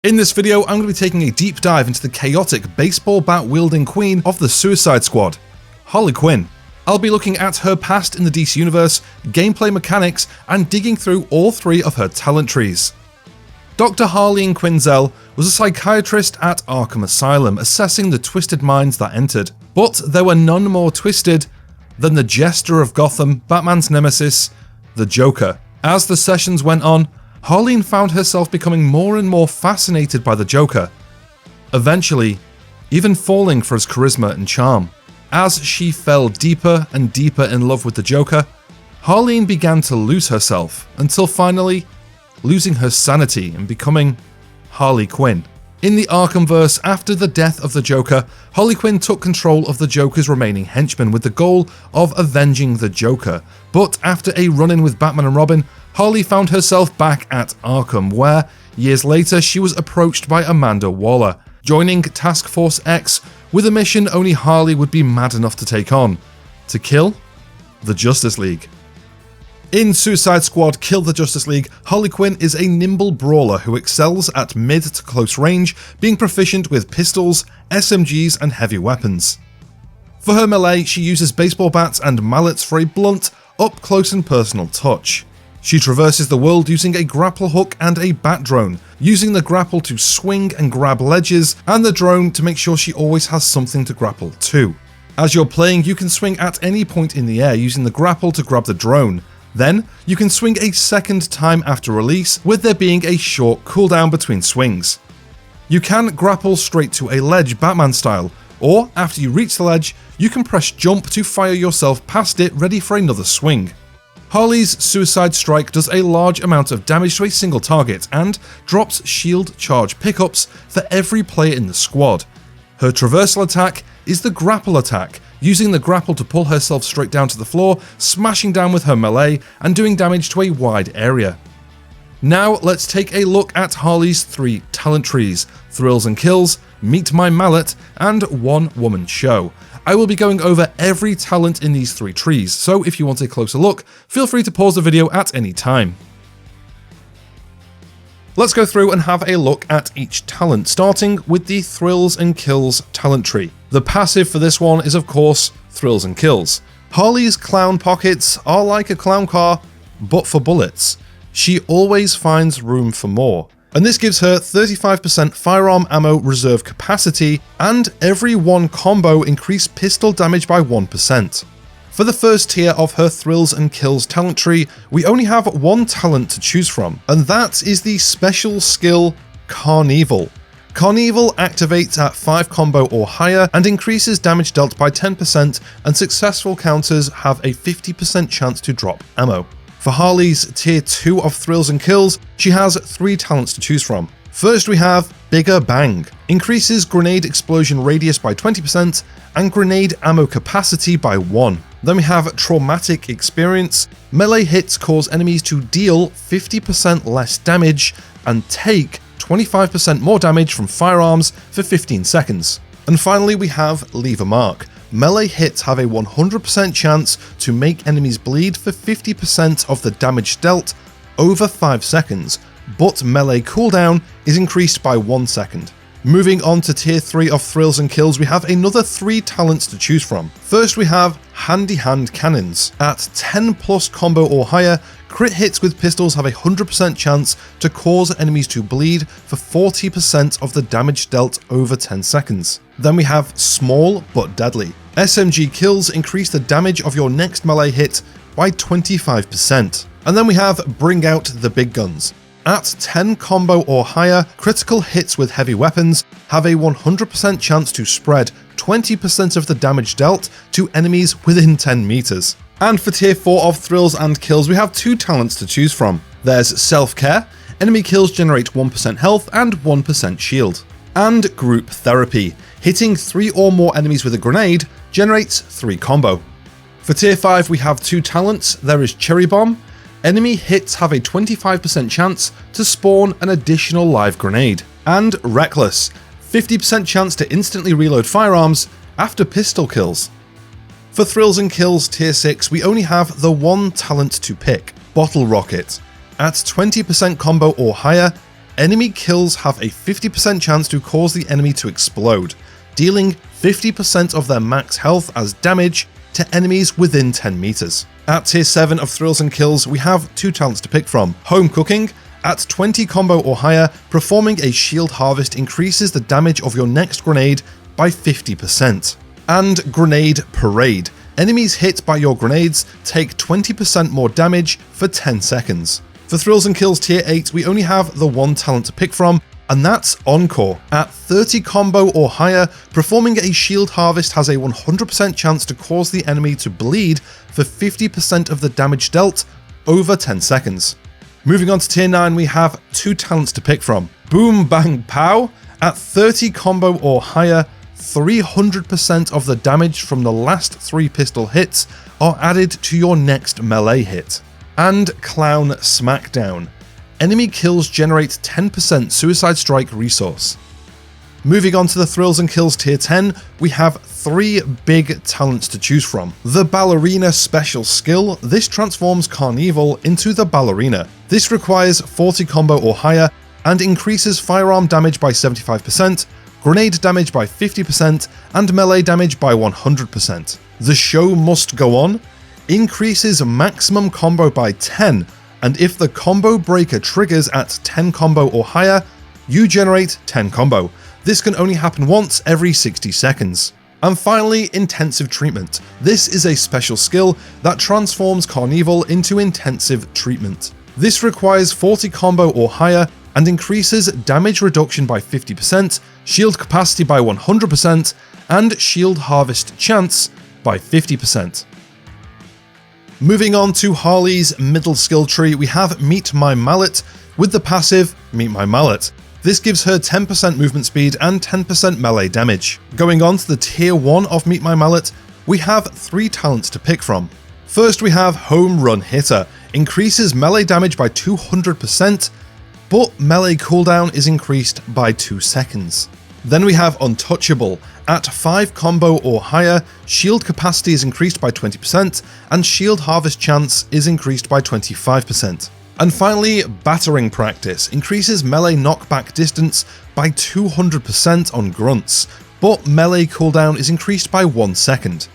In this video, I'm going to be taking a deep dive into the chaotic baseball bat wielding queen of the Suicide Squad, Harley Quinn. I'll be looking at her past in the DC Universe, gameplay mechanics, and digging through all three of her talent trees. Dr. Harley Quinzel was a psychiatrist at Arkham Asylum, assessing the twisted minds that entered. But there were none more twisted than the Jester of Gotham, Batman's nemesis, the Joker. As the sessions went on, Harleen found herself becoming more and more fascinated by the Joker, eventually even falling for his charisma and charm. As she fell deeper and deeper in love with the Joker, Harleen began to lose herself, until finally losing her sanity and becoming Harley Quinn. In the Arkhamverse, after the death of the Joker, Harley Quinn took control of the Joker's remaining henchmen with the goal of avenging the Joker. But after a run-in with Batman and Robin, Harley found herself back at Arkham, where, years later, she was approached by Amanda Waller, joining Task Force X with a mission only Harley would be mad enough to take on: to kill the Justice League. In Suicide Squad Kill the Justice League, Harley Quinn is a nimble brawler who excels at mid to close range, being proficient with pistols, SMGs, and heavy weapons. For her melee, she uses baseball bats and mallets for a blunt, up-close and personal touch. She traverses the world using a grapple hook and a bat drone, using the grapple to swing and grab ledges, and the drone to make sure she always has something to grapple to. As you're playing, you can swing at any point in the air using the grapple to grab the drone. Then, you can swing a second time after release, with there being a short cooldown between swings. You can grapple straight to a ledge Batman style, or after you reach the ledge, you can press jump to fire yourself past it ready for another swing. Harley's Suicide Strike does a large amount of damage to a single target and drops shield charge pickups for every player in the squad. Her traversal attack is the grapple attack, using the grapple to pull herself straight down to the floor, smashing down with her melee and doing damage to a wide area. Now let's take a look at Harley's three talent trees: Thrills and Kills, Meet My Mallet, and One Woman Show. I will be going over every talent in these three trees, so if you want a closer look, feel free to pause the video at any time. Let's go through and have a look at each talent, starting with the Thrills and Kills talent tree. The passive for this one is, of course, Thrills and Kills. Harley's clown pockets are like a clown car, but for bullets. She always finds room for more, and this gives her 35% firearm ammo reserve capacity, and every one combo increased pistol damage by 1%. For the first tier of her Thrills and Kills talent tree, we only have one talent to choose from, and that is the special skill Carnival. Carnival activates at 5 combo or higher and increases damage dealt by 10%, and successful counters have a 50% chance to drop ammo. For Harley's tier 2 of Thrills and Kills, she has 3 talents to choose from. First we have Bigger Bang, increases grenade explosion radius by 20% and grenade ammo capacity by 1. Then we have Traumatic Experience, melee hits cause enemies to deal 50% less damage and take 25% more damage from firearms for 15 seconds. And finally we have Leave a Mark. Melee hits have a 100% chance to make enemies bleed for 50% of the damage dealt over 5 seconds, but melee cooldown is increased by 1 second. Moving on to tier 3 of Thrills and Kills, we have another 3 talents to choose from. First we have Handy Hand Cannons. At 10 plus combo or higher, crit hits with pistols have a 100% chance to cause enemies to bleed for 40% of the damage dealt over 10 seconds. Then we have Small but Deadly. SMG kills increase the damage of your next melee hit by 25%. And then we have Bring Out the Big Guns. At 10 combo or higher, critical hits with heavy weapons have a 100% chance to spread 20% of the damage dealt to enemies within 10 meters. And for tier 4 of Thrills and Kills, we have 2 talents to choose from. There's Self-Care, enemy kills generate 1% health and 1% shield. And Group Therapy, hitting 3 or more enemies with a grenade generates 3 combo. For tier 5 we have 2 talents. There is Cherry Bomb. Enemy hits have a 25% chance to spawn an additional live grenade. And Reckless, 50% chance to instantly reload firearms after pistol kills. For Thrills and Kills tier 6 we only have the one talent to pick, Bottle Rocket. At 20% combo or higher, Enemy kills have a 50% chance to cause the enemy to explode, dealing 50% of their max health as damage to enemies within 10 meters. At tier 7 of thrills and kills, we have 2 talents to pick from. Home cooking. At 20 combo or higher, performing a shield harvest increases the damage of your next grenade by 50%. And grenade parade. Enemies hit by your grenades take 20% more damage for 10 seconds. For thrills and kills tier 8, we only have the 1 talent to pick from, and that's Encore. At 30 combo or higher, performing a shield harvest has a 100% chance to cause the enemy to bleed for 50% of the damage dealt over 10 seconds. Moving on to tier 9, we have 2 talents to pick from. Boom Bang Pow. At 30 combo or higher, 300% of the damage from the last 3 pistol hits are added to your next melee hit. And Clown Smackdown. Enemy kills generate 10% Suicide Strike resource. Moving on to the thrills and kills tier 10, we have 3 big talents to choose from. The Ballerina special skill. This transforms Carnival into the Ballerina. This requires 40 combo or higher and increases firearm damage by 75%, grenade damage by 50%, and melee damage by 100%. The show must go on. Increases maximum combo by 10, and if the combo breaker triggers at 10 combo or higher, you generate 10 combo. This can only happen once every 60 seconds. And finally, Intensive Treatment. This is a special skill that transforms Carnival into Intensive Treatment. This requires 40 combo or higher and increases damage reduction by 50%, shield capacity by 100%, and shield harvest chance by 50%. Moving on to Harley's middle skill tree, we have Meet My Mallet with the passive Meet My Mallet. This gives her 10% movement speed and 10% melee damage. Going on to the tier 1 of Meet My Mallet, we have 3 talents to pick from. First we have Home Run Hitter, increases melee damage by 200%, but melee cooldown is increased by 2 seconds. Then we have Untouchable. At 5 combo or higher, shield capacity is increased by 20% and shield harvest chance is increased by 25%. And finally, Battering Practice increases melee knockback distance by 200% on grunts, but melee cooldown is increased by 1 second.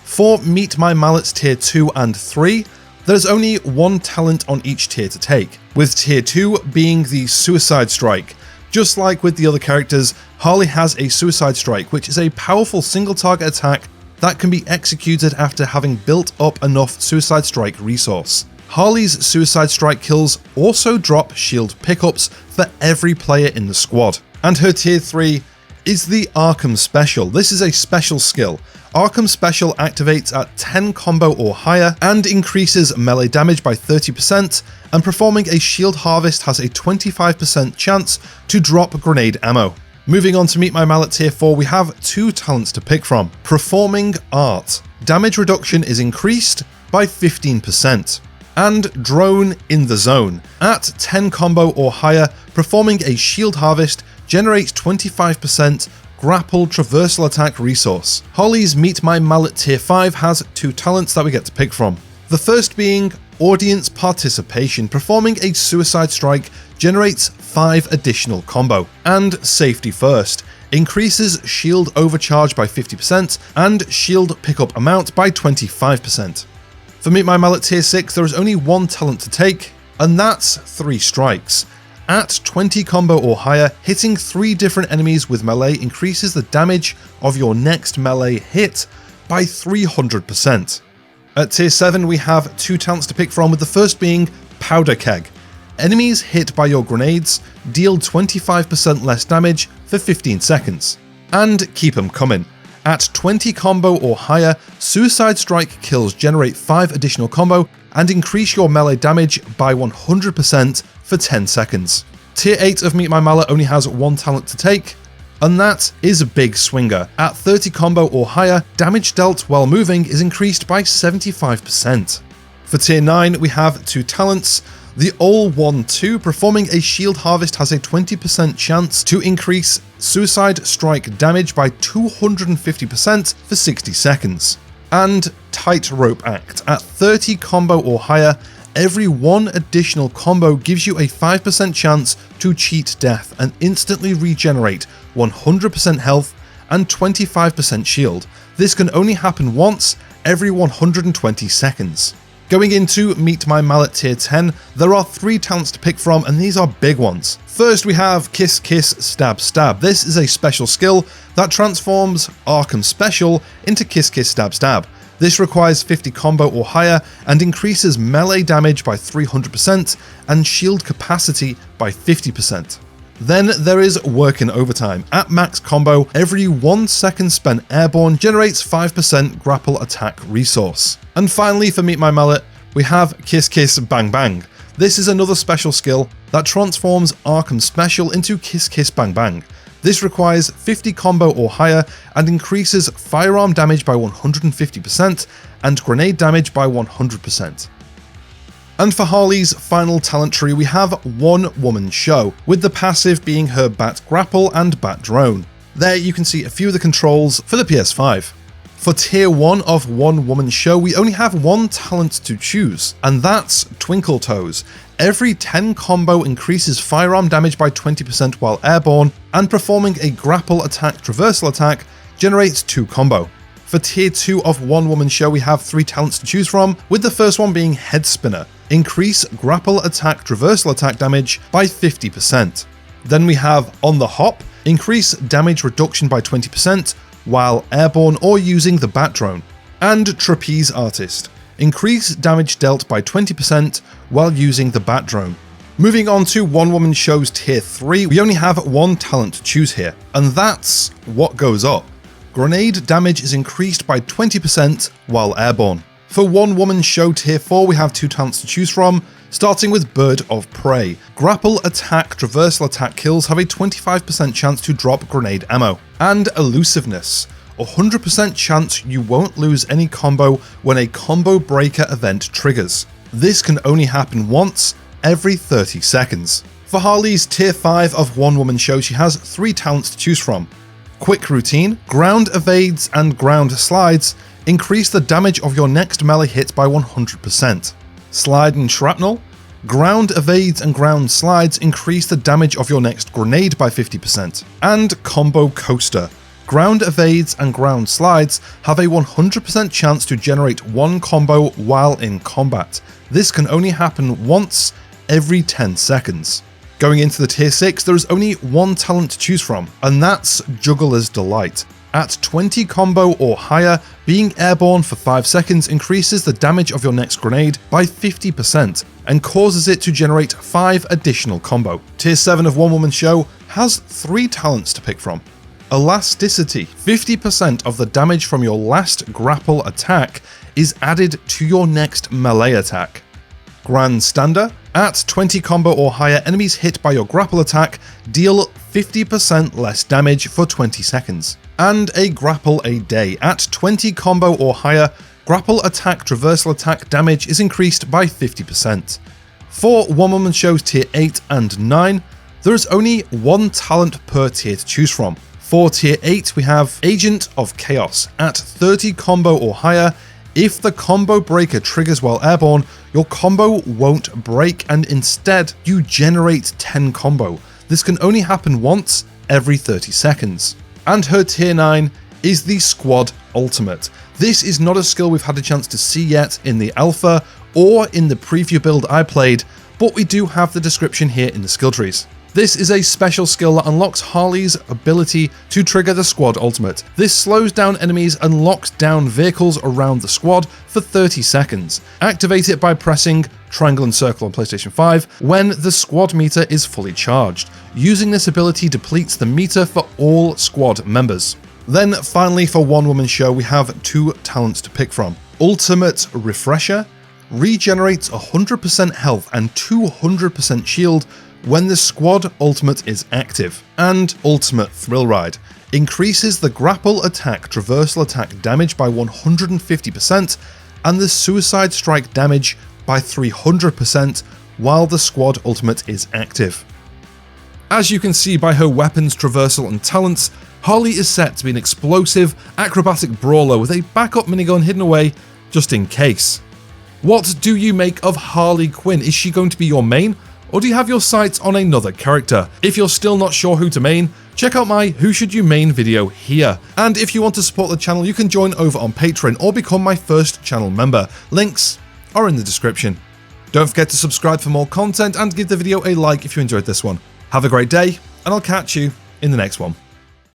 For Meet My Mallets tier 2 and 3, there's only 1 talent on each tier to take, with tier 2 being the Suicide Strike. Just like with the other characters, Harley has a Suicide Strike, which is a powerful single target attack that can be executed after having built up enough Suicide Strike resource. Harley's Suicide Strike kills also drop shield pickups for every player in the squad. And her tier 3 is the Arkham Special. This is a special skill. Arkham Special activates at 10 combo or higher and increases melee damage by 30%, and performing a shield harvest has a 25% chance to drop grenade ammo. Moving on to Meet My Mallet tier 4, we have 2 talents to pick from. Performing Art. Damage reduction is increased by 15%. And Drone in the Zone. At 10 combo or higher, performing a shield harvest generates 25% grapple traversal attack resource. Harley's Meet My Mallet tier 5 has 2 talents that we get to pick from. The first being Audience Participation. Performing a Suicide Strike generates 5 additional combo. And Safety First increases shield overcharge by 50% and shield pickup amount by 25%. For Meet My Mallet tier 6, there is only 1 talent to take, and that's 3 Strikes. At 20 combo or higher, hitting 3 different enemies with melee increases the damage of your next melee hit by 300%. At tier 7, we have 2 talents to pick from, with the first being Powder Keg. Enemies hit by your grenades deal 25% less damage for 15 seconds. And Keep 'em Coming. At 20 combo or higher, Suicide Strike kills generate 5 additional combo and increase your melee damage by 100% for 10 seconds. Tier 8 of Meet My Mallet only has 1 talent to take, and that is Big Swinger. At 30 combo or higher, damage dealt while moving is increased by 75%. For tier 9, we have 2 talents. The All 1-2, performing a shield harvest has a 20% chance to increase Suicide Strike damage by 250% for 60 seconds. And Tightrope Act. At 30 combo or higher, every one additional combo gives you a 5% chance to cheat death and instantly regenerate 100% health and 25% shield. This can only happen once every 120 seconds. Going into Meet My Mallet tier 10, there are 3 talents to pick from, and these are big ones. First we have Kiss Kiss Stab Stab. This is a special skill that transforms Arkham Special into Kiss Kiss Stab Stab. This requires 50 combo or higher and increases melee damage by 300% and shield capacity by 50%. Then there is Workin' Overtime. At max combo, every 1 second spent airborne generates 5% grapple attack resource. And finally for Meet My Mallet, we have Kiss Kiss Bang Bang. This is another special skill that transforms Arkham Special into Kiss Kiss Bang Bang. This requires 50 combo or higher and increases firearm damage by 150% and grenade damage by 100%. And for Harley's final talent tree, we have One Woman Show, with the passive being her Bat Grapple and Bat Drone. There you can see a few of the controls for the PS5. For tier 1 of One Woman Show, we only have 1 talent to choose, and that's Twinkle Toes. Every 10 combo increases firearm damage by 20% while airborne, and performing a grapple attack traversal attack generates 2 combo. For tier 2 of One Woman Show, we have 3 talents to choose from, with the first one being Head Spinner. Increase grapple attack traversal attack damage by 50%. Then we have On the Hop. Increase damage reduction by 20% while airborne or using the Bat Drone. And Trapeze Artist. Increase damage dealt by 20% while using the Bat Drone. Moving on to One Woman Show's tier 3, we only have 1 talent to choose here, and that's What Goes Up. Grenade damage is increased by 20% while airborne. For One Woman Show tier 4, we have 2 talents to choose from, starting with Bird of Prey. Grapple attack traversal attack kills have a 25% chance to drop grenade ammo. And Elusiveness. 100% chance you won't lose any combo when a combo breaker event triggers. This can only happen once every 30 seconds. For Harley's tier 5 of One Woman Show, she has 3 talents to choose from. Quick Routine, Ground Evades and Ground Slides increase the damage of your next melee hit by 100%. Slide and Shrapnel, Ground Evades and Ground Slides increase the damage of your next grenade by 50%. And Combo Coaster, Ground Evades and Ground Slides have a 100% chance to generate 1 combo while in combat. This can only happen once every 10 seconds. Going into the tier 6, there is only 1 talent to choose from, and that's Juggler's Delight. At 20 combo or higher, being airborne for 5 seconds increases the damage of your next grenade by 50% and causes it to generate 5 additional combo. Tier 7 of One Woman Show has 3 talents to pick from. Elasticity. 50% of the damage from your last grapple attack is added to your next melee attack. Grandstander. At 20 combo or higher, enemies hit by your grapple attack deal 50% less damage for 20 seconds. And a Grapple a Day. At 20 combo or higher, grapple attack traversal attack damage is increased by 50%. For One Woman Show's tier 8 and 9, there is only 1 talent per tier to choose from. For tier 8, we have Agent of Chaos. At 30 combo or higher, if the combo breaker triggers while airborne, your combo won't break and instead you generate 10 combo. This can only happen once every 30 seconds. And her tier 9 is the Squad Ultimate. This is not a skill we've had a chance to see yet in the alpha or in the preview build I played, but we do have the description here in the skill trees. This is a special skill that unlocks Harley's ability to trigger the Squad Ultimate. This slows down enemies and locks down vehicles around the squad for 30 seconds. Activate it by pressing triangle and circle on PlayStation 5 when the squad meter is fully charged. Using this ability depletes the meter for all squad members. Then finally for One Woman Show, we have 2 talents to pick from. Ultimate Refresher regenerates 100% health and 200% shield when the Squad Ultimate is active. And Ultimate Thrill Ride increases the grapple attack traversal attack damage by 150% and the Suicide Strike damage by 300% while the Squad Ultimate is active. As you can see by her weapons, traversal and talents, Harley is set to be an explosive, acrobatic brawler with a backup minigun hidden away just in case. What do you make of Harley Quinn? Is she going to be your main, or do you have your sights on another character? If you're still not sure who to main, check out my Who Should You Main video here. And if you want to support the channel, you can join over on Patreon or become my first channel member. Links are in the description. Don't forget to subscribe for more content and give the video a like if you enjoyed this one. Have a great day, and I'll catch you in the next one.